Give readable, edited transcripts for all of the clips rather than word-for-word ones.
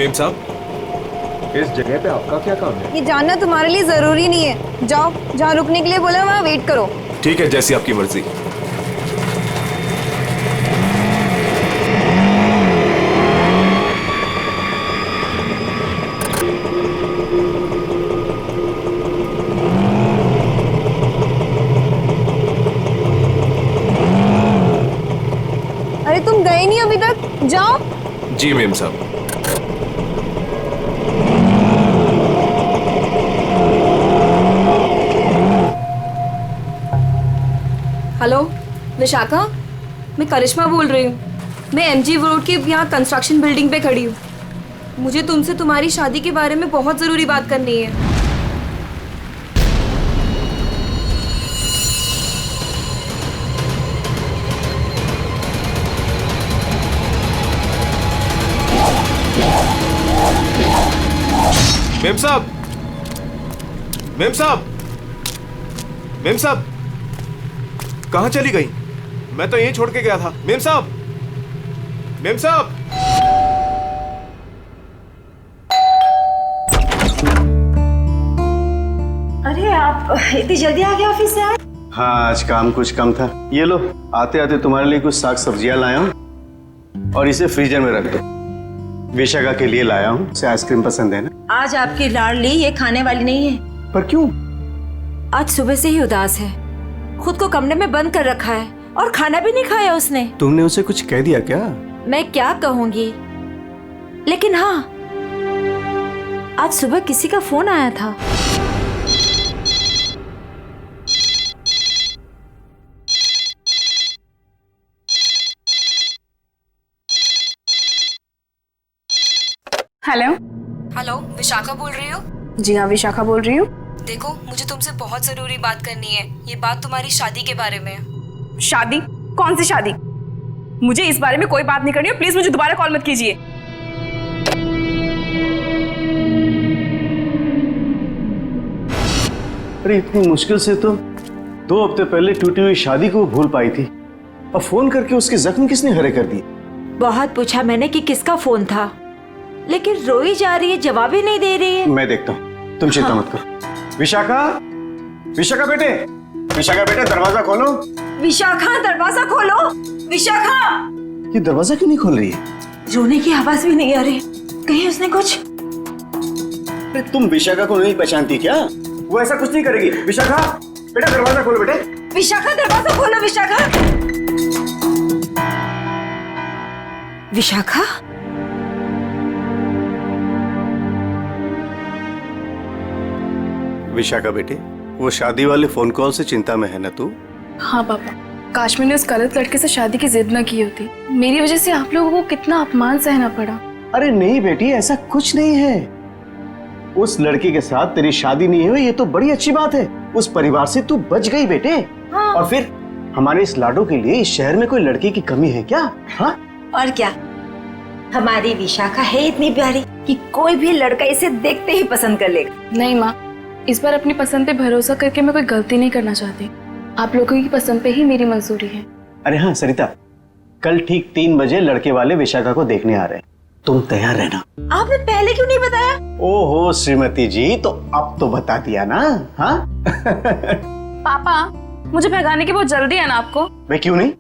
Ma'am साहब, इस जगह पे आपका क्या काम है? ये जानना तुम्हारे लिए जरूरी नहीं है। जाओ, जहाँ रुकने के लिए बोला वहाँ वेट करो। ठीक है, जैसी आपकी मर्जी। अरे तुम गए नहीं अभी तक, जाओ। जी मेम साहब। हेलो विशाखा, मैं करिश्मा बोल रही हूँ। मैं एमजी रोड के यहाँ कंस्ट्रक्शन बिल्डिंग पे खड़ी हूँ। मुझे तुमसे तुम्हारी शादी के बारे में बहुत ज़रूरी बात करनी है। मेम साहब, मेम साहब, मेम साहब, कहाँ चली गई? मैं तो यहीं छोड़ के गया था। मेम साहब, मेम साहब। अरे आप इतनी जल्दी आ गए ऑफिस से? आज हाँ, आज काम कुछ कम था। ये लो, आते आते तुम्हारे लिए कुछ साग सब्जियां लाया हूँ और इसे फ्रीजर में रख दो। विशाखा के लिए लाया हूँ, उसे आइसक्रीम पसंद है ना। आज आपकी लाडली ये खाने वाली नहीं है। पर क्यों? आज सुबह से ही उदास है, खुद को कमरे में बंद कर रखा है और खाना भी नहीं खाया उसने। तुमने उसे कुछ कह दिया क्या? मैं क्या कहूँगी, लेकिन हाँ, आज सुबह किसी का फोन आया था। हेलो। हेलो, विशाखा बोल रही हो? जी हाँ, विशाखा बोल रही हूँ। देखो, मुझे तुमसे बहुत ज़रूरी बात करनी है। ये बात तुम्हारी शादी के बारे में है। शादी? कौन सी शादी? मुझे इस बारे में कोई बात नहीं करनी है। प्लीज मुझे दोबारा कॉल मत कीजिए। अरे इतनी मुश्किल से तो 2 हफ्ते पहले टूटी हुई शादी को भूल पाई थी, अब फोन करके उसके जख्म किसने हरे कर दिए? बहुत पूछा मैंने कि किसका फोन था, लेकिन रोई जा रही है, जवाब ही नहीं दे रही है। मैं देखता हूँ, तुम चिंता मत करो। विशाखा, विशाखा बेटे, विशाखा बेटे, दरवाजा खोलो। विशाखा, दरवाजा खोलो। विशाखा! ये दरवाजा क्यों नहीं खोल रही है? रोने की आवाज भी नहीं आ रही, कहीं उसने कुछ। अरे तुम विशाखा को नहीं पहचानती क्या? वो ऐसा कुछ नहीं करेगी। विशाखा बेटा, दरवाजा खोलो बेटे। विशाखा, दरवाजा खोलो। विशाखा! विशाखा? विशाखा बेटे, वो शादी वाले फोन कॉल से चिंता में है ना तू? हाँ पापा, काश मैंने उस गलत लड़के से शादी की जिद न की होती। मेरी वजह से आप लोगों को कितना अपमान सहना पड़ा। अरे नहीं बेटी, ऐसा कुछ नहीं है। उस लड़की के साथ तेरी शादी नहीं हुई, ये तो बड़ी अच्छी बात है। उस परिवार से तू बच गई बेटे। हाँ। और फिर हमारे इस लाडो के लिए इस शहर में कोई लड़की की कमी है क्या? हाँ? और क्या, हमारी विशाखा है इतनी प्यारी कि कोई भी लड़का इसे देखते ही पसंद कर लेगा। नहीं माँ, इस बार अपनी पसंद पे भरोसा करके मैं कोई गलती नहीं करना चाहती। आप लोगों की पसंद पे ही मेरी मंजूरी है। अरे हाँ सरिता, कल ठीक 3 बजे लड़के वाले विशाखा को देखने आ रहे हैं, तुम तैयार रहना। आपने पहले क्यों नहीं बताया? ओहो श्रीमती जी, तो अब तो बता दिया ना। हाँ? पापा, मुझे भगाने की बहुत जल्दी है ना आपको? मैं क्यों नहीं,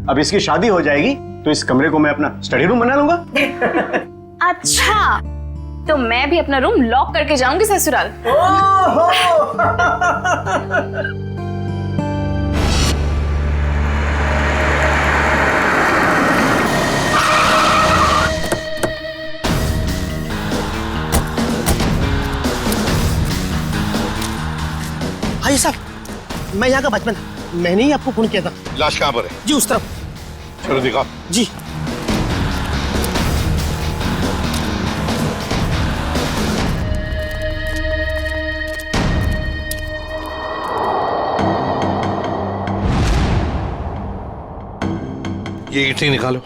अब इसकी शादी हो जाएगी तो इस कमरे को मैं अपना स्टडी रूम बना लूंगा। अच्छा, तो मैं भी अपना रूम लॉक करके जाऊंगी ससुराल। भाई साहब, मैं यहाँ का बचपन, मैंने ही आपको फोन किया था। लाश कहाँ पर है? जी उस तरफ। चलो दिखा। जी। ये ईंटें निकालो।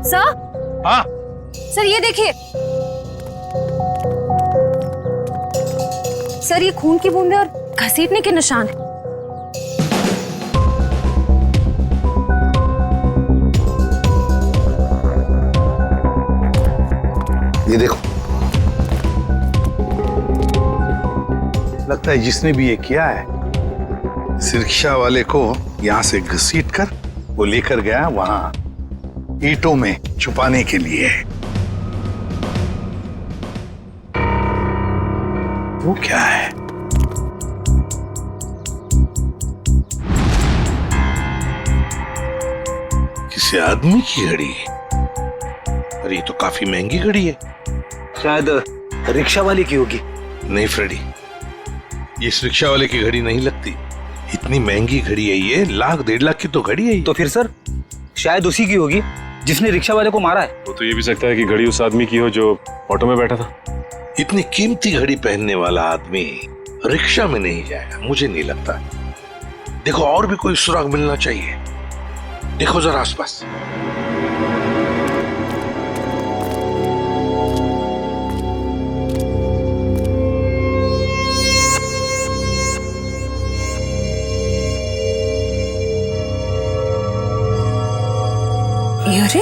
सर? हाँ सर ये देखिए, सर ये खून की बूंदें और घसीटने के निशान हैं। ये देखो, लगता है जिसने भी ये किया है इस रिक्शा वाले को यहाँ से घसीट कर वो लेकर गया वहां ईंटों में छुपाने के लिए। वो क्या है? किसी आदमी की घड़ी? अरे ये तो काफी महंगी घड़ी है। शायद रिक्शा वाले की होगी। नहीं फ्रेडी, ये इस रिक्शा वाले की घड़ी नहीं लगती। इतनी महंगी घड़ी है ये, 1,00,000-1.5 लाख की तो घड़ी है ये। तो फिर सर शायद उसी की होगी जिसने रिक्शा वाले को मारा है। वो तो ये भी सकता है कि घड़ी उस आदमी की हो जो ऑटो में बैठा था। इतनी कीमती घड़ी पहनने वाला आदमी रिक्शा में नहीं जाएगा, मुझे नहीं लगता। देखो और भी कोई सुराग मिलना चाहिए, देखो जरा आसपास। अरे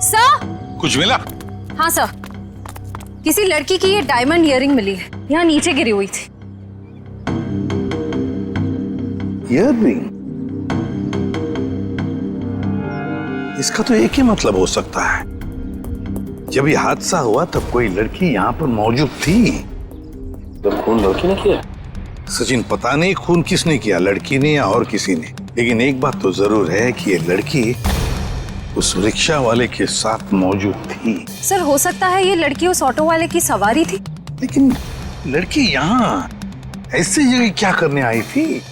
सर, कुछ मिला? हाँ सर, किसी लड़की की ये डायमंड इयररिंग मिली है, यहाँ नीचे गिरी हुई थी। इयररिंग? इसका तो एक ही मतलब हो सकता है, जब ये हादसा हुआ तब कोई लड़की यहाँ पर मौजूद थी। तो खून लड़की ने किया? सचिन, पता नहीं खून किसने किया, लड़की ने या और किसी ने, लेकिन एक बात तो जरूर है कि ये लड़की उस रिक्शा वाले के साथ मौजूद थी। सर हो सकता है ये लड़की उस ऑटो वाले की सवारी थी। लेकिन लड़की यहाँ ऐसी जगह क्या करने आई थी?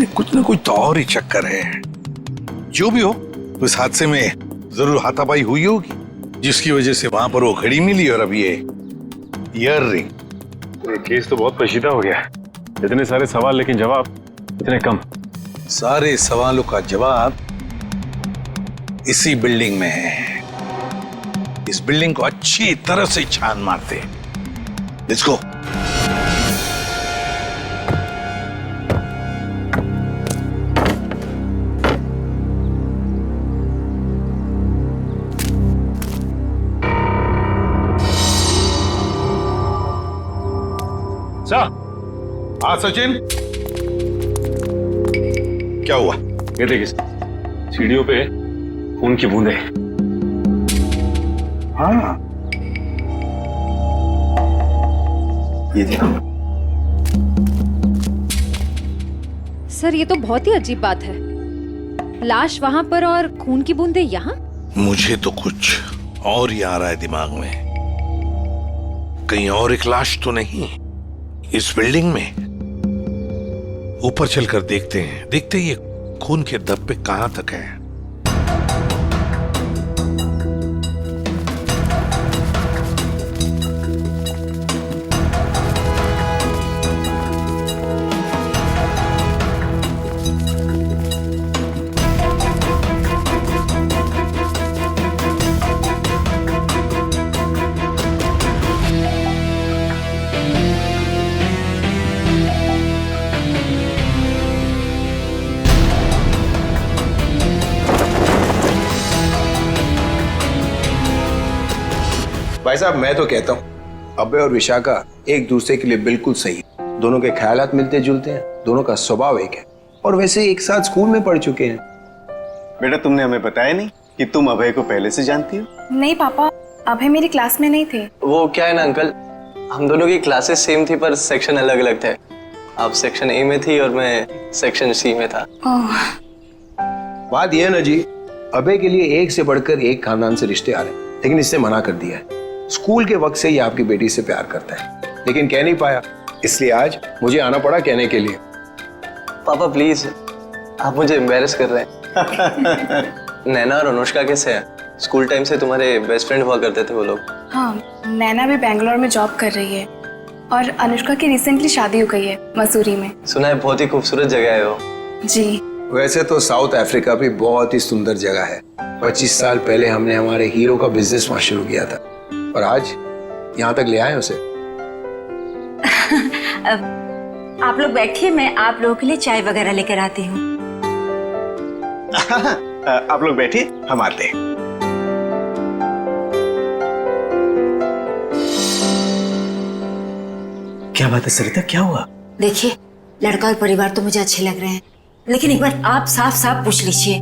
कुछ ना कुछ तो और ही चक्कर है। जो भी हो, उस हादसे में जरूर हाथापाई हुई होगी, जिसकी वजह से वहां पर वो घड़ी मिली और अब ये इयररिंग। ये केस तो बहुत पेचीदा हो गया है। इतने सारे सवाल लेकिन जवाब इतने कम। सारे सवालों का जवाब इसी बिल्डिंग में है। इस बिल्डिंग को अच्छी तरह से छान मारते। Let's go. हाँ सचिन, क्या हुआ? ये देखिए सीढ़ियों पे खून की बूंदें। हाँ, ये देखो। सर ये तो बहुत ही अजीब बात है, लाश वहां पर और खून की बूंदें यहाँ। मुझे तो कुछ और ही आ रहा है दिमाग में। कहीं और एक लाश तो नहीं इस बिल्डिंग में? ऊपर चलकर देखते हैं, देखते ही ये खून के धब्बे कहां तक है। भाई साहब, मैं तो कहता हूँ अभय और विशाखा एक दूसरे के लिए बिल्कुल सही है। दोनों के ख्यालात मिलते जुलते हैं, दोनों का स्वभाव एक है और वैसे एक साथ स्कूल में पढ़ चुके हैं। बेटा, तुमने हमें बताया नहीं कि तुम अभय को पहले से जानती हो? नहीं पापा, अभय मेरी क्लास में नहीं थे। वो क्या है ना अंकल, हम दोनों की क्लासेस सेम थी पर सेक्शन अलग अलग थे। आप सेक्शन ए में थी और मैं सेक्शन सी में था। बात यह है ना जी, अभय के लिए एक से बढ़कर एक खानदान से रिश्ते आ रहे हैं, लेकिन इससे मना कर दिया है। स्कूल के वक्त से ही आपकी बेटी से प्यार करता है, लेकिन कह नहीं पाया, इसलिए आज मुझे आना पड़ा कहने के लिए। पापा प्लीज, आप मुझे एम्बैरेस कर रहे हैं। नैना और अनुष्का कैसे हैं? स्कूल टाइम से तुम्हारे बेस्ट फ्रेंड हुआ करते थे वो लोग। हाँ, नैना भी बेंगलोर में जॉब कर रही है और अनुष्का की रिसेंटली शादी हो गई है मसूरी में। सुना है बहुत ही खूबसूरत जगह है वो। जी, वैसे तो साउथ अफ्रीका भी बहुत ही सुंदर जगह है। 25 साल पहले हमने हमारे हीरो का बिजनेस वहां शुरू किया था और आज यहाँ तक ले आए उसे। आप लोग बैठिए, मैं आप लोगों के लिए चाय वगैरह लेकर आती हूँ। आप लोग बैठिए, हम आते हैं। क्या बात है सरिता, क्या हुआ? देखिए, लड़का और परिवार तो मुझे अच्छे लग रहे हैं, लेकिन एक बार आप साफ साफ पूछ लीजिए,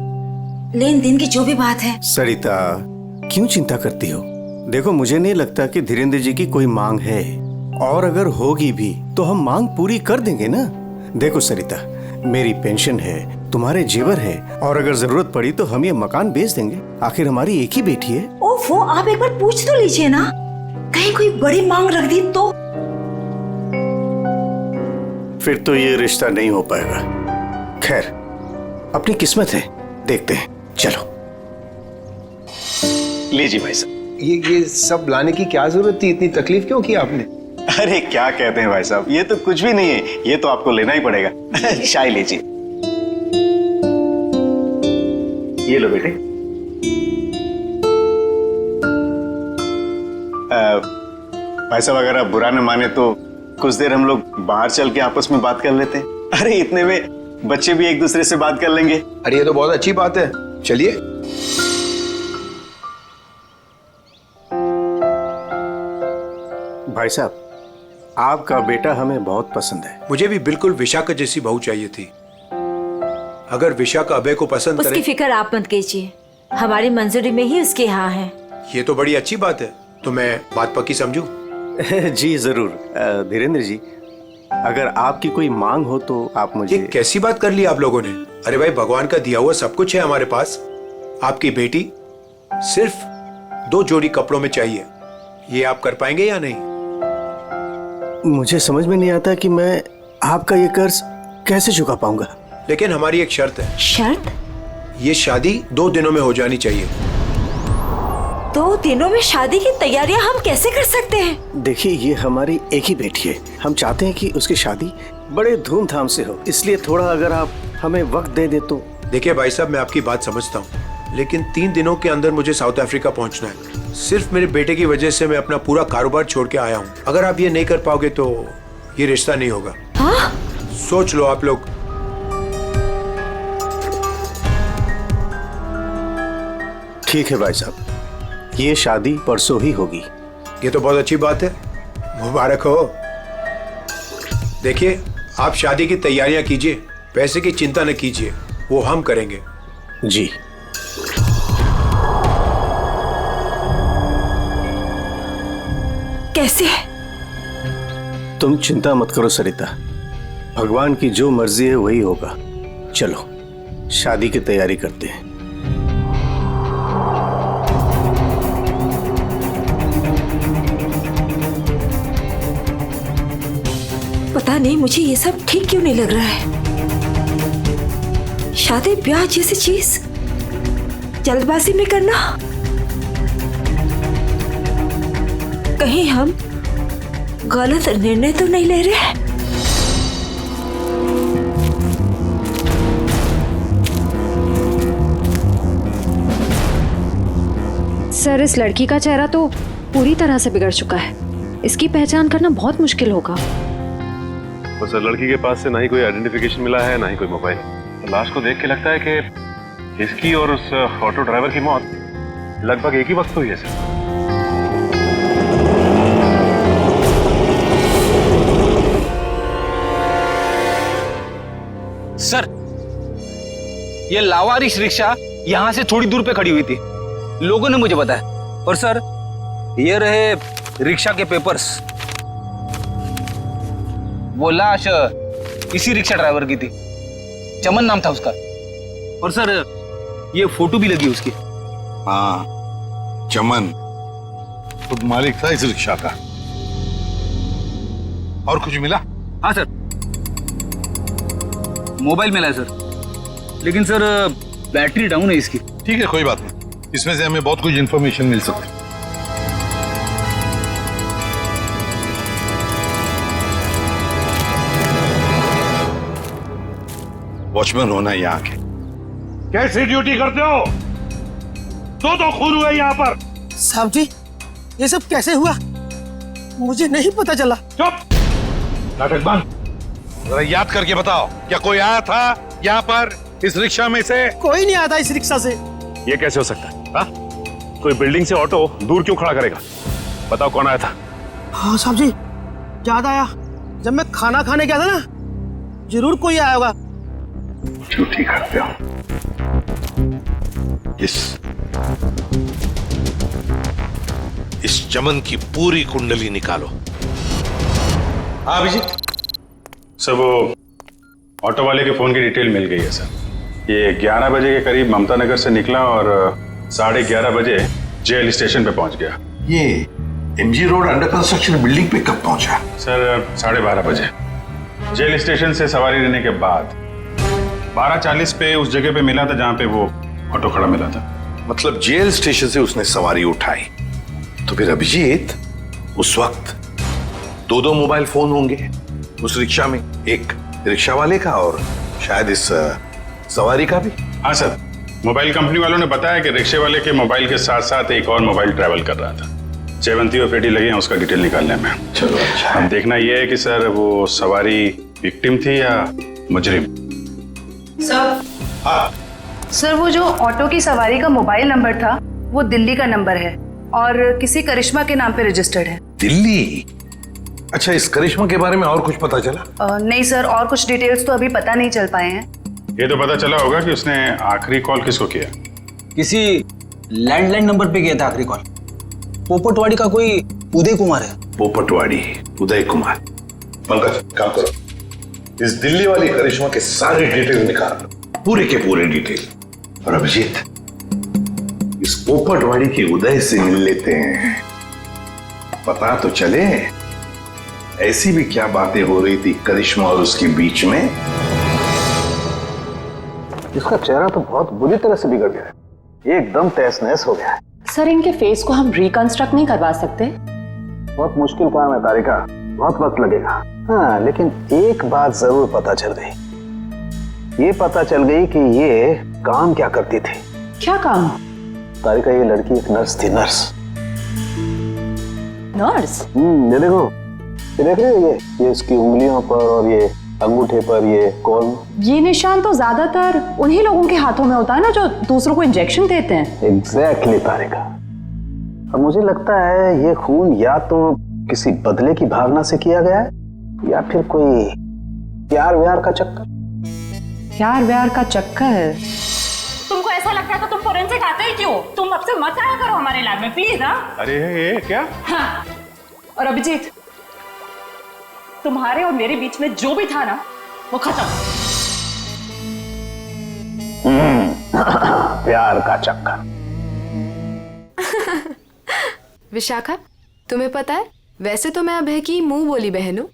लेन देन की जो भी बात है। सरिता, क्यों चिंता करती हो? देखो, मुझे नहीं लगता कि धीरेन्द्र जी की कोई मांग है, और अगर होगी भी तो हम मांग पूरी कर देंगे ना। देखो सरिता, मेरी पेंशन है, तुम्हारे जेवर है, और अगर जरूरत पड़ी तो हम ये मकान बेच देंगे। आखिर हमारी एक ही बेटी है। ओफो, आप एक बार पूछ तो लीजिए ना, कहीं कोई बड़ी मांग रख दी तो। फिर तो ये रिश्ता नहीं हो पाएगा। खैर, अपनी किस्मत है, देखते हैं। चलो लीजिए भाई साहब। ये सब लाने की क्या जरूरत थी? इतनी तकलीफ क्यों की आपने? अरे क्या कहते हैं भाई साहब, ये तो कुछ भी नहीं है, ये तो आपको लेना ही पड़ेगा। चाय लीजिए। ये लो बेटे। भाई साहब, अगर आप बुरा न माने तो कुछ देर हम लोग बाहर चल के आपस में बात कर लेते हैं। अरे इतने में बच्चे भी एक दूसरे से बात कर लेंगे। अरे ये तो बहुत अच्छी बात है, चलिए। भाई साहब, आपका बेटा हमें बहुत पसंद है। मुझे भी बिल्कुल विशाखा जैसी बहू चाहिए थी। अगर विशाखा अभय को पसंद उसकी करे, फिक्र आप मत कीजिए, हमारी मंजूरी में ही उसके यहाँ है। ये तो बड़ी अच्छी बात है, तो मैं बात पक्की समझूं? जी जरूर। धीरेन्द्र जी, अगर आपकी कोई मांग हो तो आप मुझे। ये कैसी बात कर ली आप लोगों ने? अरे भाई, भगवान का दिया हुआ सब कुछ है हमारे पास। आपकी बेटी सिर्फ 2 जोड़ी कपड़ों में चाहिए, ये आप कर पाएंगे या नहीं? मुझे समझ में नहीं आता कि मैं आपका ये कर्ज कैसे चुका पाऊंगा। लेकिन हमारी एक शर्त है। शर्त? ये शादी 2 दिनों में हो जानी चाहिए। 2 दिनों में शादी की तैयारियां हम कैसे कर सकते हैं? देखिए, ये हमारी एक ही बेटी है, हम चाहते हैं कि उसकी शादी बड़े धूमधाम से हो, इसलिए थोड़ा अगर आप हमें वक्त दे दे तो। देखिए भाई साहब, मैं आपकी बात समझता हूँ, लेकिन 3 दिनों के अंदर मुझे साउथ अफ्रीका पहुंचना है। सिर्फ मेरे बेटे की वजह से मैं अपना पूरा कारोबार छोड़ के आया हूँ। अगर आप ये नहीं कर पाओगे तो ये रिश्ता नहीं होगा। हाँ? सोच लो आप लोग। ठीक है भाई साहब, ये शादी परसों ही होगी। ये तो बहुत अच्छी बात है, मुबारक हो। देखिए, आप शादी की तैयारियां कीजिए, पैसे की चिंता न कीजिए, वो हम करेंगे। जी। कैसे? तुम चिंता मत करो सरिता, भगवान की जो मर्जी है वही होगा। चलो शादी की तैयारी करते हैं। पता नहीं मुझे ये सब ठीक क्यों नहीं लग रहा है। शादी ब्याह जैसी चीज जल्दबाजी में करना, कहीं हम गलत निर्णय तो नहीं ले रहे? सर, इस लड़की का चेहरा तो पूरी तरह से बिगड़ चुका है, इसकी पहचान करना बहुत मुश्किल होगा। बस लड़की के पास से ना ही कोई आइडेंटिफिकेशन मिला है, ना ही कोई मोबाइल। तो लाश को देख के लगता है कि इसकी और उस ऑटो ड्राइवर की मौत लगभग एक ही वक्त हुई है सर। ये लावारिश रिक्शा यहाँ से थोड़ी दूर पे खड़ी हुई थी, लोगों ने मुझे बताया। और सर, ये रहे रिक्शा के पेपर्स। वो लाश इसी रिक्शा ड्राइवर की थी, चमन नाम था उसका। और सर, ये फोटो भी लगी उसकी। हाँ, चमन खुद मालिक था इस रिक्शा का। और कुछ मिला? हाँ सर, मोबाइल मिला है सर, लेकिन सर बैटरी डाउन है इसकी। ठीक है, कोई बात नहीं, इसमें से हमें बहुत कुछ इंफॉर्मेशन मिल सकती है। वॉचमैन होना यहाँ के। कैसी ड्यूटी करते हो? दो खून हुए यहाँ पर। साहब जी, ये सब कैसे हुआ? मुझे नहीं पता चला। चुप, नाटक बंद। जरा याद करके बताओ, क्या कोई आया था यहाँ पर इस रिक्शा में से? कोई नहीं आता इस रिक्शा से। ये कैसे हो सकता है? हाँ? कोई बिल्डिंग से ऑटो दूर क्यों खड़ा करेगा? बताओ कौन आया था? हाँ साहब जी, याद आया, जब मैं खाना खाने गया था ना, जरूर कोई आया होगा। झूठी करते हो। इस चमन की पूरी कुंडली निकालो। हाँ अभिजीत सर, वो ऑटो वाले के फोन की डिटेल मिल गई है सर। ये 11 बजे के करीब ममता नगर से निकला और 11:30 बजे जेएल स्टेशन पे पहुंच गया। ये MG road under construction building पे कब पहुंचा? सर 12:30 बजे जेल स्टेशन से सवारी लेने के बाद 12:40 पे उस जगह पे मिला था जहां पे वो ऑटो खड़ा मिला था। मतलब जेल स्टेशन से उसने सवारी उठाई, तो फिर अभिजीत उस वक्त दो मोबाइल फोन होंगे उस रिक्शा में, एक रिक्शा वाले का और शायद इस सवारी का भी। हाँ सर, मोबाइल कंपनी वालों ने बताया कि रिक्शे वाले के मोबाइल के साथ साथ एक और मोबाइल ट्रैवल कर रहा था। जयवंती और पेटी लगे हैं उसका डिटेल निकालने में। चलो अच्छा। अब देखना यह है कि सर वो सवारी विक्टिम थी या मुजरिम। सर, हाँ सर वो जो ऑटो की सवारी का मोबाइल नंबर था वो दिल्ली का नंबर है और किसी करिश्मा के नाम पे रजिस्टर्ड है। दिल्ली? अच्छा, इस करिश्मा के बारे में और कुछ पता चला? नहीं सर, और कुछ डिटेल्स तो अभी पता नहीं चल पाए हैं। ये तो पता चला होगा कि उसने आखिरी कॉल किसको किया। किसी लैंडलाइन नंबर पे किया था आखिरी कॉल। पोपटवाड़ी का कोई उदय कुमार है। पोपटवाड़ी उदय कुमार। पंकज काम करो, इस दिल्ली वाली करिश्मा के सारे डिटेल निकाल लो, पूरे के पूरे डिटेल। और अभिजीत, इस पोपटवाड़ी के उदय से मिल लेते हैं, पता तो चले ऐसी भी क्या बातें हो रही थी करिश्मा और उसके बीच में। इसका चेहरा तो बहुत बुरी तरह से बिगड़ गया है, एकदम तहस नहस हो गया है। सर, इनके फेस को हम रिकंस्ट्रक्ट नहीं करवा सकते? बहुत मुश्किल काम है तारिका, बहुत वक्त लगेगा। हाँ, लेकिन एक बात जरूर पता चल गई। ये पता चल गई कि ये काम क्या करती थी। क्या काम? तारिका, ये लड़की एक नर्स थी। नर्स? ये देखो, ये देख रहे हो, ये इसकी उंगलियों पर और ये अंगूठे पर ये कौन? ये निशान तो ज्यादातर उन्हीं लोगों के हाथों में होता है ना जो दूसरों को इंजेक्शन देते हैं। एग्जैक्टली तारिका। अब मुझे लगता है ये खून या तो किसी बदले की भावना से किया गया है या फिर कोई प्यार व्यार का चक्कर। प्यार व्यार का चक्कर? तुमको ऐसा लगता है तो तुम फोरेंसिक आते ही क्यों? तुम अब से मत आया करो हमारे लैब में प्लीज। हाँ, अरे ये क्या? हाँ। और अभिजीत, तुम्हारे और मेरे बीच में जो भी था ना वो खत्म। प्यार का चक्कर। विशाखा, तुम्हें पता है वैसे तो मैं अभय की मुंह बोली बहन हूँ,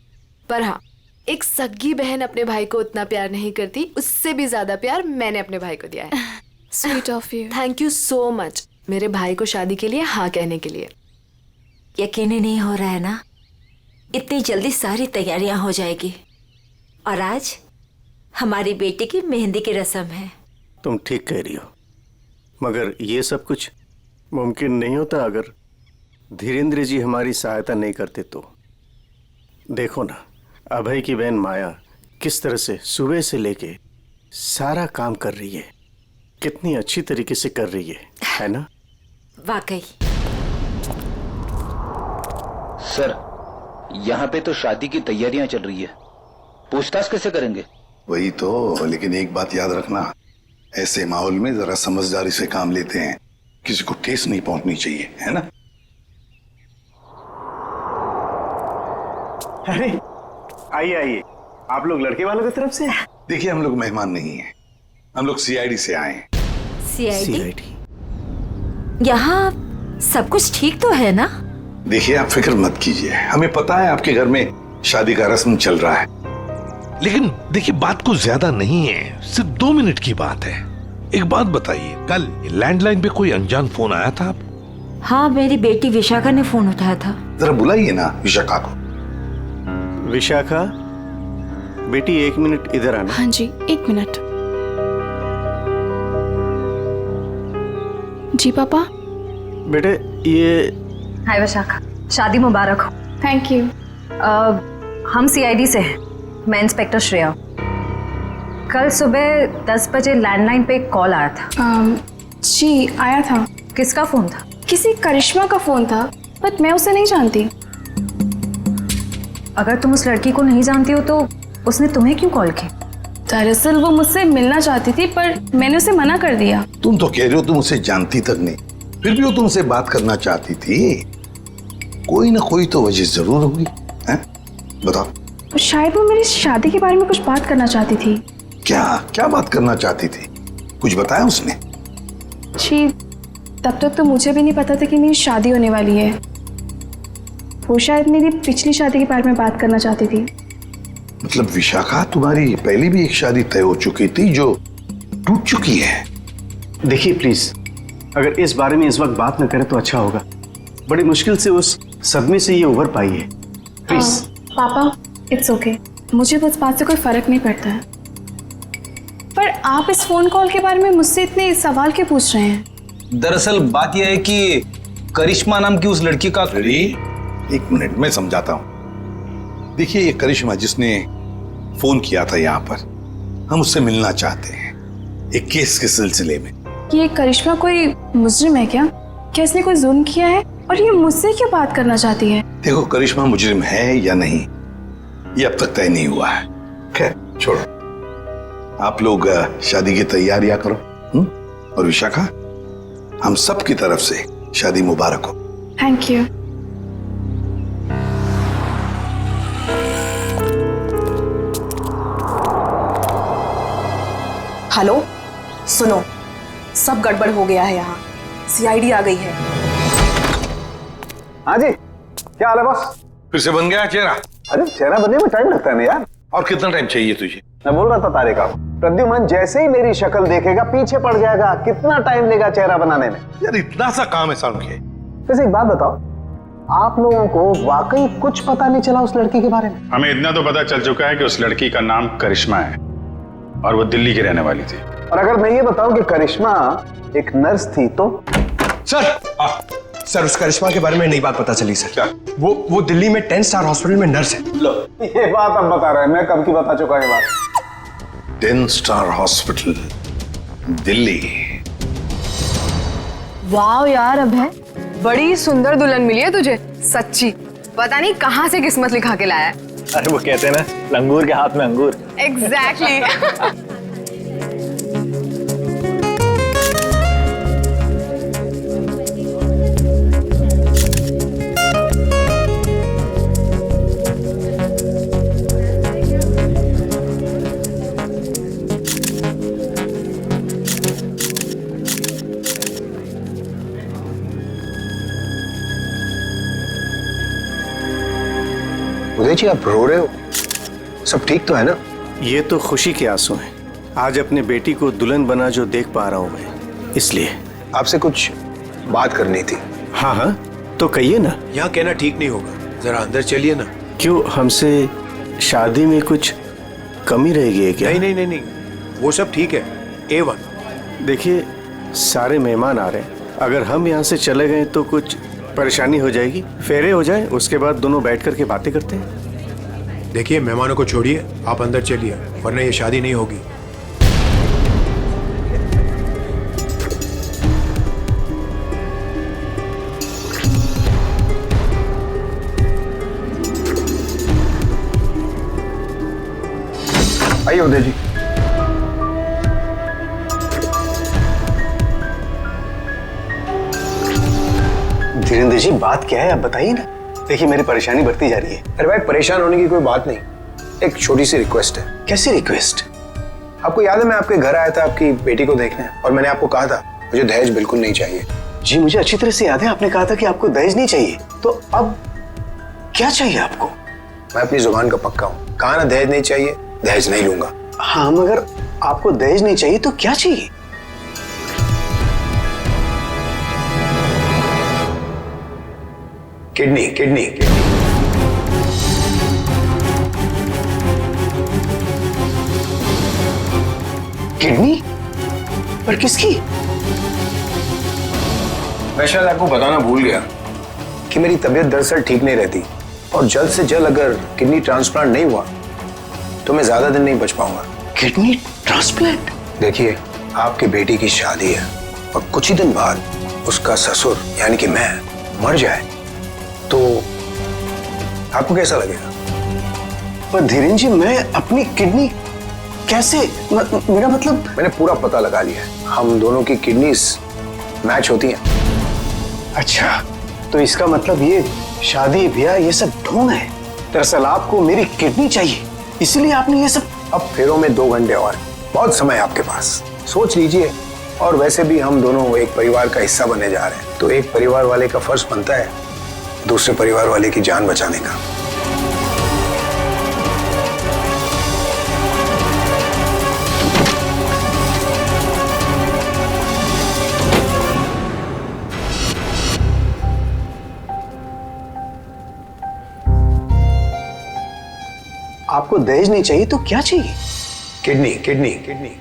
पर हाँ, एक सगी बहन अपने भाई को उतना प्यार नहीं करती, उससे भी ज्यादा प्यार मैंने अपने भाई को दिया है। Sweet of you. Thank you so much मेरे भाई को शादी के लिए हाँ कहने के लिए। यकीन ही नहीं हो रहा है ना, इतनी जल्दी सारी तैयारियां हो जाएगी। और आज हमारी बेटी की मेहंदी की रस्म है। तुम ठीक कह रही हो, मगर ये सब कुछ मुमकिन नहीं होता अगर धीरेन्द्र जी हमारी सहायता नहीं करते तो। देखो ना, अभय की बहन माया किस तरह से सुबह से लेके सारा काम कर रही है, कितनी अच्छी तरीके से कर रही है ना? वाकई। सर, यहाँ पे तो शादी की तैयारियां चल रही है, पूछताछ कैसे करेंगे? वही तो, लेकिन एक बात याद रखना, ऐसे माहौल में जरा समझदारी से काम लेते हैं, किसी को ठेस नहीं पहुंचनी चाहिए, है ना? अरे आइए आइए, आप लोग लड़के वालों की तरफ से? देखिए, हम लोग मेहमान नहीं हैं, हम लोग सीआईडी से आए हैं। सीआईडी? यहाँ सब कुछ ठीक तो है ना? देखिए, आप फिक्र मत कीजिए, हमें पता है आपके घर में शादी का रस्म चल रहा है, लेकिन देखिए बात को ज्यादा नहीं है, सिर्फ 2 मिनट की बात है। एक बात बताइए, कल लैंडलाइन पे कोई अनजान फोन आया था आप? हाँ, मेरी बेटी विशाखा ने फोन उठाया था। जरा बुलाइए ना विशाखा को। विशाखा बेटी, 1 मिनट इधर आना। हाँ जी, 1 मिनट। जी पापा। बेटे ये हाय विशाखा, शादी मुबारक हो। Thank you. हम सीआईडी से हैं, मैं इंस्पेक्टर श्रेया। कल सुबह 10 बजे लैंडलाइन पे एक कॉल आया था। जी आया था। किसका फोन था? किसी करिश्मा का फोन था, बट मैं उसे नहीं जानती। अगर तुम उस लड़की को नहीं जानती हो तो उसने तुम्हें क्यों कॉल की? दरअसल वो मुझसे मिलना चाहती थी, पर मैंने उसे मना कर दिया। तुम तो कह रहे हो तुम उसे जानती तक नहीं, फिर भी वो तुमसे बात करना चाहती थी। कोई ना कोई तो वजह जरूर होगी, हैं? बताओ। शायद वो मेरी शादी के बारे में कुछ बात करना चाहती थी। क्या क्या बात करना चाहती थी? कुछ बताया उसने? जी तब तक तो मुझे भी नहीं पता था कि मेरी शादी होने वाली है। वो शायद मेरी पिछली शादी के बारे में बात करना चाहती थी। मतलब विशाखा, तुम्हारी पहले भी एक शादी तय हो चुकी थी जो टूट चुकी है। देखिए प्लीज, अगर इस बारे में इस वक्त बात न करें तो अच्छा होगा। बड़ी मुश्किल से उस सदमे से ये उभर पाई है। प्लीज। पापा इट्स ओके, मुझे उस बात से कोई फर्क नहीं पड़ता है। पर आप इस फोन कॉल के बारे में मुझसे इतने सवाल क्यों पूछ रहे हैं? दरअसल बात यह है कि करिश्मा नाम की उस लड़की का। एक मिनट में समझाता हूं। देखिए ये करिश्मा जिसने फोन किया था यहाँ पर, हम उससे मिलना चाहते हैं एक केस के सिलसिले में। ये करिश्मा कोई मुजरिम है क्या? क्या इसने कोई जुल्म किया है और ये मुझसे क्यों बात करना चाहती है? देखो करिश्मा मुजरिम है या नहीं ये अब तक तय नहीं हुआ है। खैर छोड़ो, आप लोग शादी की तैयारियां करो। और विशाखा, हम सब की तरफ से शादी मुबारक हो। Thank you. हेलो, सुनो, सब गड़बड़ हो गया है यहाँ। सीआईडी आ गई है। हाँ जी, क्या हाल है बॉस? फिर से बन गया चेहरा? अरे चेहरा बनने में टाइम लगता है ना यार। और कितना टाइम चाहिए तुझे? मैं बोल रहा था तारे का, प्रद्युमन जैसे ही मेरी शक्ल देखेगा पीछे पड़ जाएगा। कितना टाइम लेगा चेहरा बनाने में? यार इतना सा काम है साउंड के। वैसे एक बात बताओ, आप लोगों को वाकई कुछ पता नहीं चला उस लड़की के बारे में? हमें इतना तो पता चल चुका है कि उस लड़की का नाम करिश्मा है और वो दिल्ली की रहने वाली थी। और अगर मैं ये बताऊं कि करिश्मा एक नर्स थी तो? सर उस करिश्मा के बारे में नई बात पता चली सर। क्या? वो दिल्ली में 10 स्टार हॉस्पिटल में नर्स है। लो, ये बात अब बता रहे हैं, मैं कब की बता चुका ये बात। 10 स्टार हॉस्पिटल दिल्ली। वाह यार अभय, बड़ी सुंदर दुल्हन मिली है तुझे, सच्ची। पता नहीं कहाँ से किस्मत लिखा के लाया है। अरे वो कहते हैं ना, लंगूर के हाथ में अंगूर। एग्जैक्टली। उदय जी आप रो रहे हो, सब ठीक तो है ना? ये तो खुशी के आंसू हैं। आज अपने बेटी को दुल्हन बना जो देख पा रहा हूं मैं, इसलिए। आपसे कुछ बात करनी थी। हाँ हाँ, तो कहिए ना। यहाँ कहना ठीक नहीं होगा, जरा अंदर चलिए ना। क्यों, हमसे शादी में कुछ कमी रहेगी क्या? नहीं नहीं नहीं, वो सब ठीक है, A1। देखिए सारे मेहमान आ रहे हैं, अगर हम यहाँ से चले गए तो कुछ परेशानी हो जाएगी। फेरे हो जाए, उसके बाद दोनों बैठ करके बातें करते हैं। देखिए मेहमानों को छोड़िए, आप अंदर चलिए, वरना ये शादी नहीं होगी। आइए उदय जी। धीरेन्द्र जी बात क्या है आप बताइए ना। देखिए मेरी परेशानी बढ़ती जा रही है। अरे भाई परेशान होने की कोई बात नहीं, एक छोटी सी रिक्वेस्ट है। कैसी रिक्वेस्ट? आपको याद है मैं आपके घर आया था आपकी बेटी को देखने, और मैंने आपको कहा था मुझे दहेज बिल्कुल नहीं चाहिए। जी मुझे अच्छी तरह से याद है, आपने कहा था कि आपको दहेज नहीं चाहिए, तो अब क्या चाहिए आपको? मैं अपनी जुबान का पक्का हूँ, कहा ना दहेज नहीं चाहिए, दहेज नहीं लूंगा। हाँ मगर आपको दहेज नहीं चाहिए तो क्या चाहिए? Kidney kidney kidney? पर किसकी? मैं शायद आपको बताना भूल गया कि मेरी तबीयत दरअसल ठीक नहीं रहती और जल्द से जल्द अगर किडनी ट्रांसप्लांट नहीं हुआ तो मैं ज्यादा दिन नहीं बच पाऊंगा। Kidney transplant? देखिए, आपकी बेटी की शादी है और कुछ ही दिन बाद उसका ससुर यानी कि मैं मर जाए तो आपको कैसा लगेगा? पर धीरेन जी, मैं अपनी किडनी कैसे मेरा मतलब? मैंने पूरा पता लगा लिया है, हम दोनों की किडनीज मैच होती हैं। अच्छा, तो इसका मतलब ये शादी ब्याह ये सब ढोंग है। दरअसल आपको मेरी किडनी चाहिए, इसीलिए आपने ये सब। अब फेरों में 2 घंटे और, बहुत समय आपके पास, सोच लीजिए। और वैसे भी हम दोनों एक परिवार का हिस्सा बनने जा रहे हैं, तो एक परिवार वाले का फर्ज बनता है दूसरे परिवार वाले की जान बचाने का। आपको दहेज नहीं चाहिए तो क्या चाहिए? Kidney, kidney, kidney.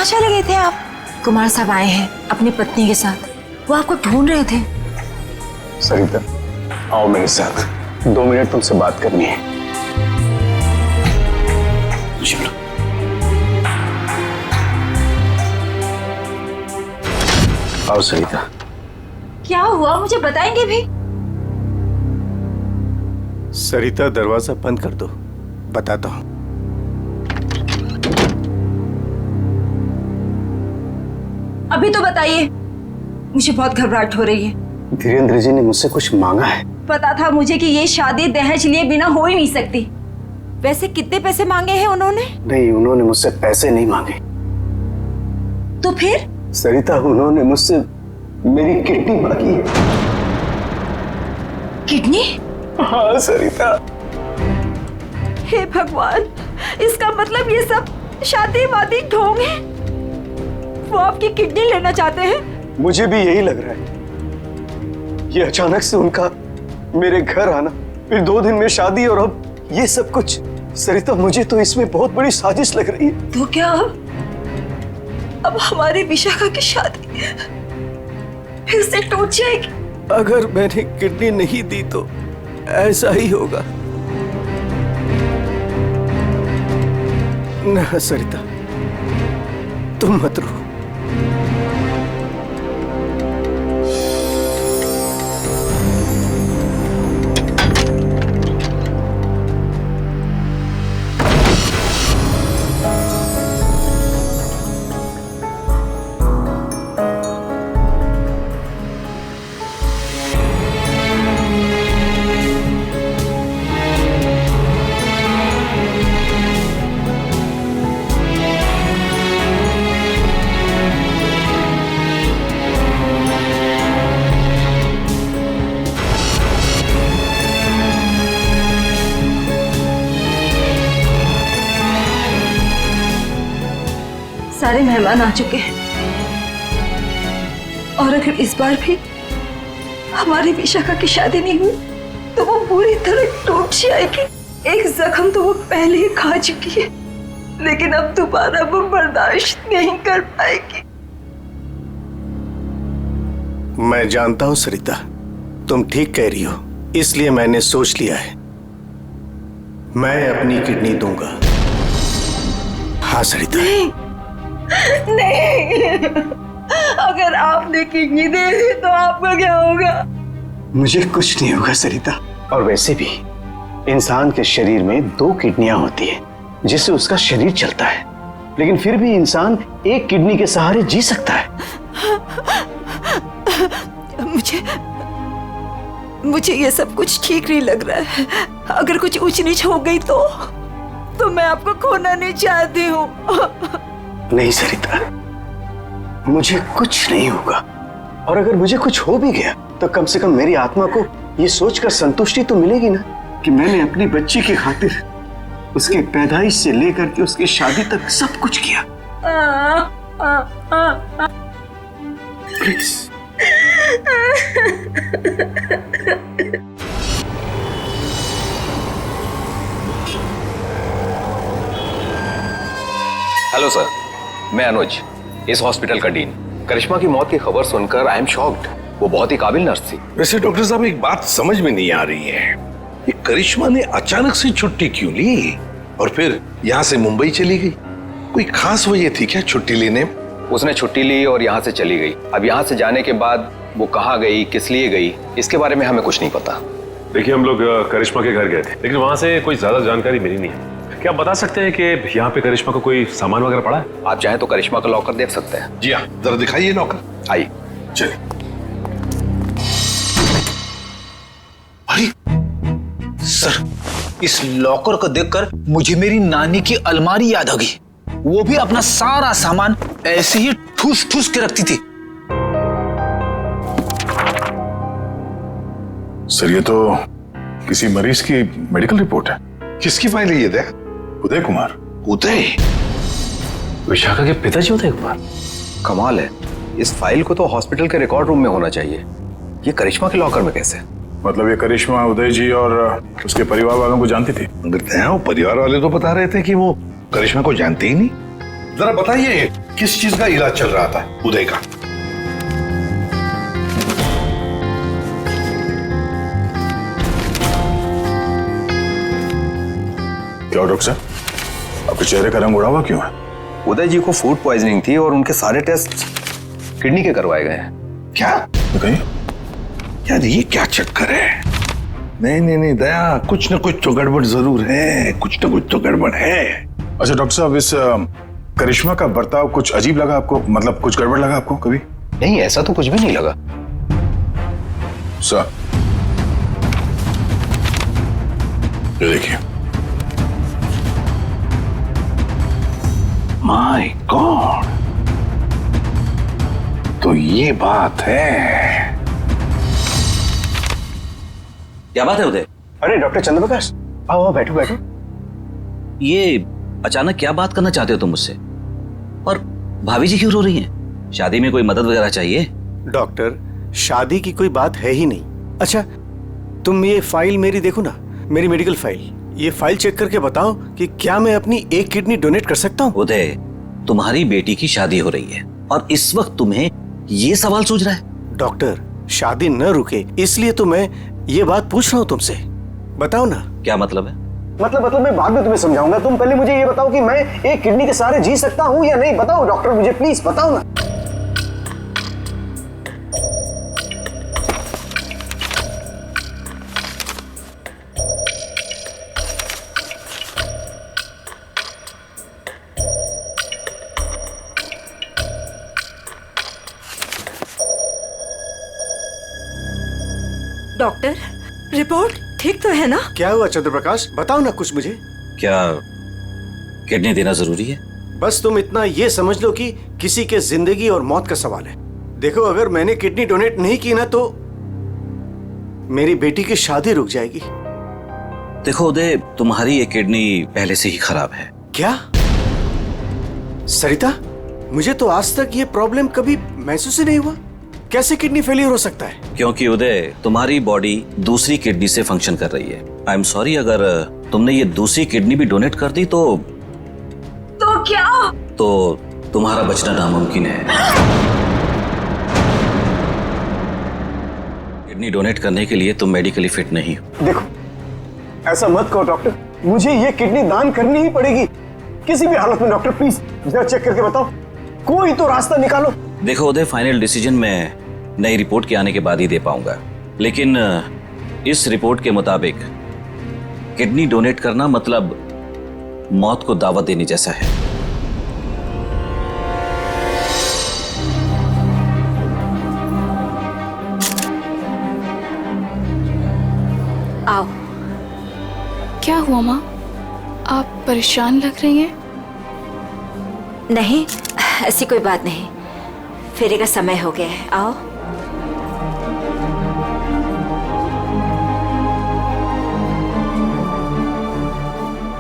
चले गए थे आप? कुमार साहब आए हैं अपनी पत्नी के साथ, वो आपको ढूंढ रहे थे। सरिता, आओ मेरे साथ, 2 मिनट तुमसे बात करनी है। चलो। आओ सरिता। क्या हुआ, मुझे बताएंगे भी? सरिता, दरवाजा बंद कर दो, बताता हूं। अभी तो बताइए, मुझे बहुत घबराहट हो रही है। धीरेन्द्र जी ने मुझसे कुछ मांगा है। पता था मुझे कि ये शादी दहेज लिए बिना हो ही नहीं सकती। वैसे कितने पैसे मांगे हैं उन्होंने? नहीं, उन्होंने मुझसे पैसे नहीं मांगे। तो फिर? सरिता, उन्होंने मुझसे मेरी किडनी मांगी है। किडनी? हाँ सरिता। हे भगवान, इसका मतलब ये सब शादी वादी ढोंग है। वो आपकी किडनी लेना चाहते हैं? मुझे भी यही लग रहा है। ये अचानक से उनका मेरे घर आना, फिर 2 दिन में शादी और अब ये सब कुछ। सरिता, मुझे तो इसमें बहुत बड़ी साजिश लग रही है। तो क्या अब हमारी विशाखा की शादी फिर से टूट जाएगी? अगर मैंने किडनी नहीं दी तो ऐसा ही होगा। ना सरिता, तुम मत रो। सारे मेहमान आ चुके हैं और अगर इस बार भी हमारी विशाखा की शादी नहीं हुई तो वो पूरी तरह टूट जाएगी। एक जख्म तो वो पहले ही खा चुकी है, लेकिन अब दोबारा वो बर्दाश्त नहीं कर पाएगी। मैं जानता हूं सरिता, तुम ठीक कह रही हो, इसलिए मैंने सोच लिया है, मैं अपनी किडनी दूंगा। हाँ सरिता। नहीं, अगर आपने किडनी दे दी तो आपका क्या होगा? मुझे कुछ नहीं होगा सरिता। और वैसे भी इंसान के शरीर में 2 किडनियां होती है जिससे उसका शरीर चलता है, लेकिन फिर भी इंसान एक किडनी के सहारे जी सकता है। मुझे ये सब कुछ ठीक नहीं लग रहा है। अगर कुछ ऊंच नीच हो गई तो मैं आपको खोना नहीं चाहती हूँ। नहीं सरिता, मुझे कुछ नहीं होगा। और अगर मुझे कुछ हो भी गया तो कम से कम मेरी आत्मा को ये सोचकर संतुष्टि तो मिलेगी ना कि मैंने अपनी बच्ची की खातिर उसके पैदाइश से लेकर के उसकी शादी तक सब कुछ किया। प्लीज। हेलो सर, मैं अनुज, इस हॉस्पिटल का डीन। करिश्मा की मौत की खबर सुनकर आई एम शॉक्ड। वो बहुत ही काबिल नर्स थी। वैसे डॉक्टर साहब एक बात समझ में नहीं आ रही है, ये करिश्मा ने अचानक से छुट्टी क्यों ली और फिर यहाँ से मुंबई चली गई? कोई खास वजह थी क्या छुट्टी लेने? उसने छुट्टी ली और यहाँ से चली गई। अब यहाँ से जाने के बाद वो कहाँ गई, किस लिए गई, इसके बारे में हमें कुछ नहीं पता। देखिए, हम लोग करिश्मा के घर गए थे, लेकिन वहां से कोई ज्यादा जानकारी मिली नहीं है। क्या आप बता सकते हैं कि यहाँ पे करिश्मा को कोई सामान वगैरह पड़ा है? आप चाहें तो करिश्मा का लॉकर देख सकते हैं। जी हाँ, जरा दिखाइए लॉकर। आइए। चलिए। अरे सर, इस लॉकर को देखकर मुझे मेरी नानी की अलमारी याद आ गई। वो भी अपना सारा सामान ऐसे ही ठूस ठूस के रखती थी। सर, ये तो किसी मरीज की मेडिकल रिपोर्ट है। किसकी फाइल है ये? दे उदय कुमार। उदय? विशाखा के पिताजी उदय कुमार? कमाल है, इस फाइल को तो हॉस्पिटल के रिकॉर्ड रूम में होना चाहिए। ये करिश्मा के लॉकर में कैसे? मतलब ये करिश्मा उदय जी और उसके परिवार वालों को जानती थी? वो परिवार वाले तो बता रहे थे कि वो करिश्मा को जानते ही नहीं। जरा बताइए किस चीज का इलाज चल रहा था उदय का? क्या डॉक्टर साहब, आपके चेहरे का रंग उड़ा हुआ क्यों है? उदय जी को फूड पॉइजनिंग थी और उनके सारे टेस्ट किडनी के करवाए गए हैं। क्या? यार ये क्या चक्कर है? नहीं नहीं नहीं दया, कुछ न कुछ तो गड़बड़ जरूर है, कुछ न कुछ तो गड़बड़ है। अच्छा डॉक्टर साहब, इस करिश्मा का बर्ताव कुछ अजीब लगा आपको? मतलब कुछ गड़बड़ लगा आपको कभी? नहीं, ऐसा तो कुछ भी नहीं लगा। सर, ये देखिए। माय गॉड, तो ये बात है। क्या बात है उदय? अरे डॉक्टर चंद्रप्रकाश, आओ बैठो बैठो। ये अचानक क्या बात करना चाहते हो तुम मुझसे? और भाभी जी क्यों रो रही हैं? शादी में कोई मदद वगैरह चाहिए? डॉक्टर, शादी की कोई बात है ही नहीं। अच्छा, तुम ये फाइल मेरी देखो ना, मेरी मेडिकल फाइल। ये फाइल चेक करके बताओ कि क्या मैं अपनी एक किडनी डोनेट कर सकता हूँ? उदय, तुम्हारी बेटी की शादी हो रही है और इस वक्त तुम्हें ये सवाल सूझ रहा है? डॉक्टर, शादी न रुके इसलिए तो मैं ये बात पूछ रहा हूँ तुमसे। बताओ ना। क्या मतलब है? मतलब मैं बाद में तुम्हें समझाऊंगा। तुम पहले मुझे ये बताओ कि मैं एक किडनी के सहारे जी सकता हूँ या नहीं। बताओ डॉक्टर, मुझे प्लीज बताओ ना। डॉक्टर, रिपोर्ट ठीक तो है ना? क्या हुआ चंद्रप्रकाश, बताओ ना कुछ मुझे। क्या किडनी देना जरूरी है? बस तुम इतना ये समझ लो कि किसी के जिंदगी और मौत का सवाल है। देखो, अगर मैंने किडनी डोनेट नहीं की ना तो मेरी बेटी की शादी रुक जाएगी। देखो उदय, तुम्हारी ये किडनी पहले से ही खराब है। क्या? सरिता, मुझे तो आज तक ये प्रॉब्लम कभी महसूस ही नहीं हुआ। कैसे किडनी फेलियर हो सकता है? क्योंकि उदय, तुम्हारी बॉडी दूसरी किडनी से फंक्शन कर रही है। आई एम सॉरी, अगर तुमने ये दूसरी किडनी भी डोनेट कर दी तो क्या? तो तुम्हारा बचना नामुमकिन है। किडनी डोनेट करने के लिए तुम मेडिकली फिट नहीं हो। देखो, ऐसा मत कहो डॉक्टर, मुझे ये किडनी दान करनी ही पड़ेगी किसी भी हालत में। डॉक्टर प्लीज जरा चेक करके बताओ, कोई तो रास्ता निकालो। देखो उदय, फाइनल डिसीजन मैं नई रिपोर्ट के आने के बाद ही दे पाऊंगा, लेकिन इस रिपोर्ट के मुताबिक किडनी डोनेट करना मतलब मौत को दावत देने जैसा है। आओ। क्या हुआ माँ, आप परेशान लग रही हैं? नहीं, ऐसी कोई बात नहीं। फेरे का समय हो गया है, आओ।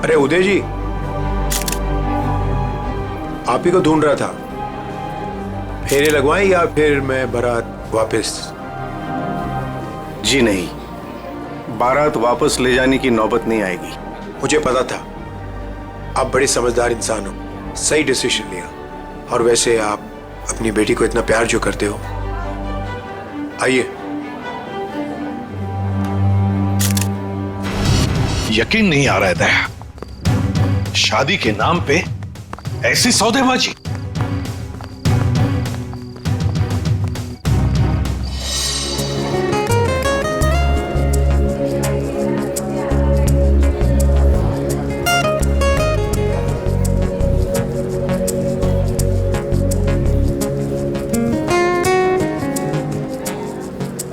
अरे उदय जी, आप ही को ढूंढ रहा था। फेरे लगवाएं या फिर मैं बारात वापस? जी नहीं, बारात वापस ले जाने की नौबत नहीं आएगी। मुझे पता था आप बड़े समझदार इंसान हो, सही डिसीजन लिया। और वैसे आप अपनी बेटी को इतना प्यार जो करते हो, आइए। यकीन नहीं आ रहा है दया, शादी के नाम पे ऐसी सौदेबाजी।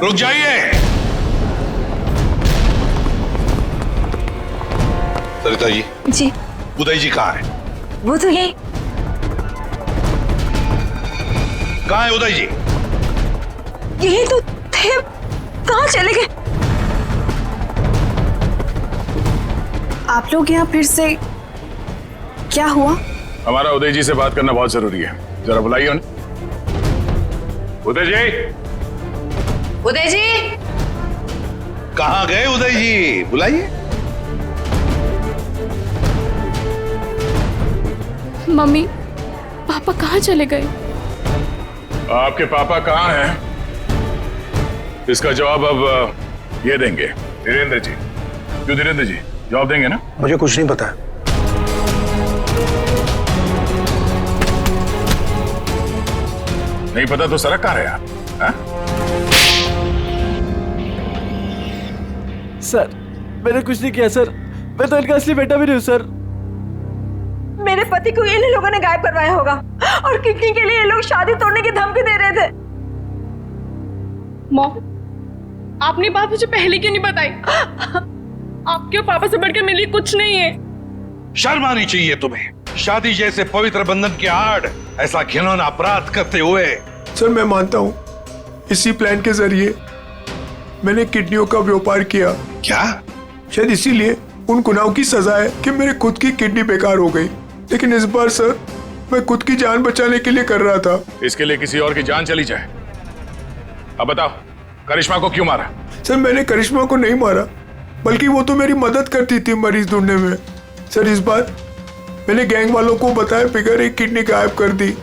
रुक जाइए। सरिता जी। जी। उदय जी कहाँ है? वो तो यही। कहाँ है उदय जी? यही तो थे, कहाँ चले गए? आप लोग यहाँ फिर से, क्या हुआ? हमारा उदय जी से बात करना बहुत जरूरी है, जरा बुलाइए उन्हें। उदय जी। उदय जी। कहाँ गए उदय जी? बुलाइए। मम्मी पापा कहाँ चले गए? आपके पापा कहाँ हैं? इसका जवाब अब ये देंगे धीरेन्द्र जी। क्यों धीरेन्द्र जी, जवाब देंगे ना? मुझे कुछ नहीं पता। नहीं पता तो सड़क कहाँ है आप? सर मैंने कुछ नहीं किया सर, मैं तो इनका असली बेटा भी नहीं हूँ सर। मेरे पति को इन लोगों ने गायब करवाया होगा और किडनी के लिए ये लोग शादी तोड़ने की धमकी दे रहे थे। मॉम, आपने बात मुझे पहले क्यों नहीं बताई? आपके और पापा से बढ़कर मेरे लिए कुछ नहीं है। शर्म आनी चाहिए तुम्हें, शादी जैसे पवित्र बंधन के आड़ ऐसा घिनौना अपराध करते हुए। सर मैं मानता हूँ इसी प्लान के जरिए मैंने किडनियों का व्यापार किया। क्या? शायद इसीलिए उन गुनाहों की सजा है कि मेरी खुद की किडनी बेकार हो गई। लेकिन इस बार सर मैं खुद की जान बचाने के लिए कर रहा था। इसके लिए किसी और की जान चली जाए। अब बताओ, करिश्मा को क्यों मारा? सर मैंने करिश्मा को नहीं मारा, बल्कि वो तो मेरी मदद करती थी मरीज ढूंढने में। सर इस बार मैंने गैंग वालों को बताया फिगर एक किडनी गायब कर दी।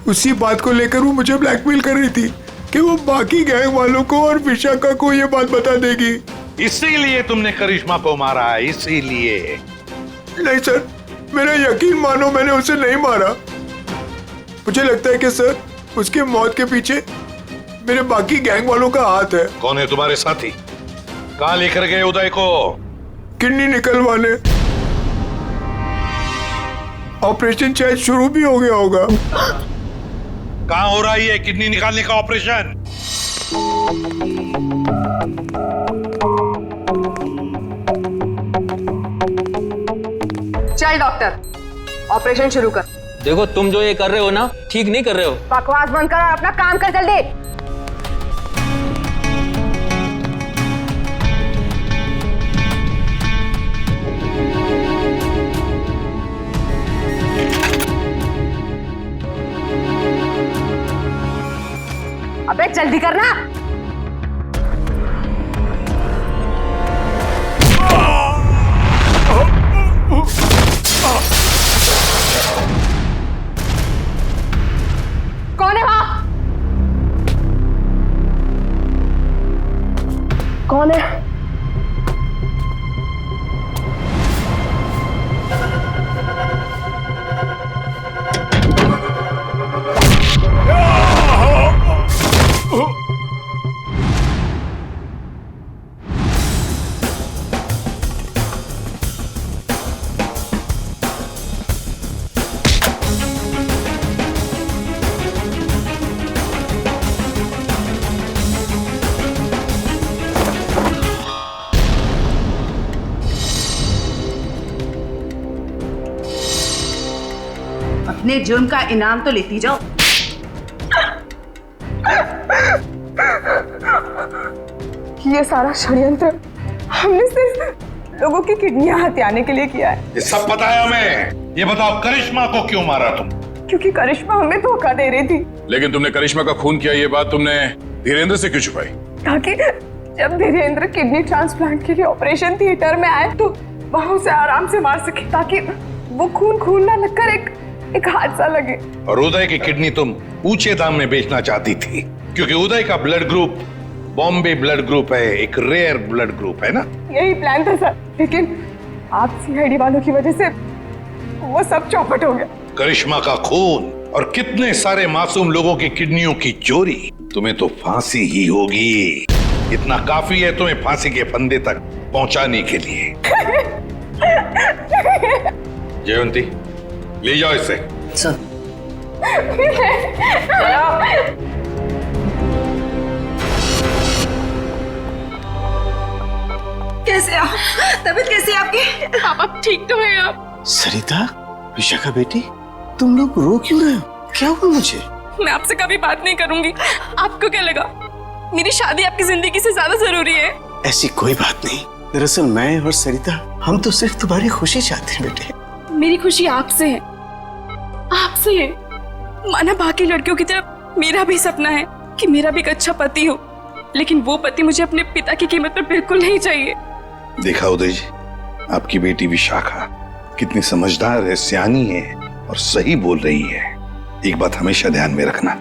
उसी बात को लेकर वो मुझे ब्लैकमेल कर रही थी कि वो बाकी गैंग वालों को और विशाखा को ये बात बता देगी। इसीलिए तुमने करिश्मा को मारा है? इसीलिए? नहीं सर, मेरा यकीन मानो, मैंने उसे नहीं मारा। मुझे लगता है कि सर उसके मौत के पीछे मेरे बाकी गैंग वालों का हाथ है। कौन है तुम्हारे साथी? कहाँ लेकर गए उदय को? किडनी निकलवाने। ऑपरेशन शायद शुरू भी हो गया होगा। कहाँ हो रहा है ये किडनी निकालने का ऑपरेशन? चल डॉक्टर, ऑपरेशन शुरू कर। देखो तुम जो ये कर रहे हो ना, ठीक नहीं कर रहे हो। बकवास बंद कर और अपना काम कर जल्दी। अबे जल्दी करना। कौन है वहां? कौन है? अपने जुर्म का इनाम तो लेती जाओ। ये सारा षड्यंत्र हमने सिर्फ लोगों की किडनियां हथियाने के लिए किया है। ये सब पता है हमें। ये बताओ करिश्मा को क्यों मारा तुम? क्योंकि करिश्मा हमें धोखा दे रही थी। लेकिन तुमने करिश्मा का खून किया, ये बात तुमने धीरेन्द्र से क्यों छुपाई? ताकि जब धीरेन्द्र किडनी ट्रांसप्लांट के लिए ऑपरेशन थिएटर में आए तो वहां उसे आराम से मार सके, ताकि वो खून ना लगकर एक हादसा लगे। और उदय की किडनी तुम ऊंचे दाम में बेचना चाहती थी, क्योंकि उदय का blood group Bombay blood group है, एक रेयर ब्लड ग्रुप है ना। यही प्लान था सर, लेकिन आप सीआईडी वालों की वजह से वो सब चौपट हो गया। करिश्मा का खून और कितने सारे मासूम लोगों की किडनियों की चोरी, तुम्हें तो फांसी ही होगी। इतना काफी है तुम्हें फांसी के फंदे तक पहुंचाने के लिए। जयवंती, ले जाओ इसे। सर। कैसे आप? तबीयत कैसी है आपकी? पापा ठीक तो है आप? सरिता, विशाखा बेटी, तुम लोग रो क्यों रहे हो? क्या हुआ मुझे? मैं आपसे कभी बात नहीं करूंगी। आपको क्या लगा मेरी शादी आपकी जिंदगी से ज्यादा जरूरी है? ऐसी कोई बात नहीं। दरअसल मैं और सरिता, हम तो सिर्फ तुम्हारी खुशी चाहते हैं बेटे। मेरी खुशी आपसे है, आपसे है। माना बाकी लड़कियों की तरह मेरा भी सपना है कि मेरा भी एक अच्छा पति हो, लेकिन वो पति मुझे अपने पिता की कीमत पर बिल्कुल नहीं चाहिए। देखा उदय जी, आपकी बेटी विशाखा कितनी समझदार है, सियानी है और सही बोल रही है। एक बात हमेशा ध्यान में रखना,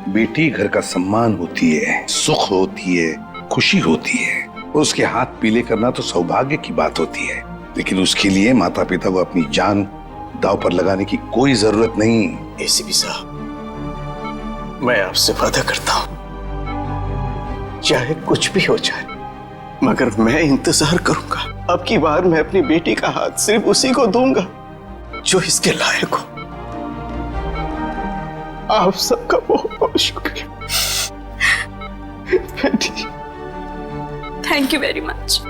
बेटी घर का सम्मान होती है, सुख होती है, खुशी होती है। उसके हाथ पीले करना तो सौभाग्य की बात होती है, लेकिन उसके लिए माता पिता को अपनी जान दांव पर लगाने की कोई जरूरत नहीं। एसीपी साहब, मैं आपसे वादा करता हूं, चाहे कुछ भी हो जाए, मगर मैं इंतजार करूंगा। अब की बार मैं अपनी बेटी का हाथ सिर्फ उसी को दूंगा जो इसके लायक हो। आप सबका बहुत बहुत शुक्रिया। Thank you very much.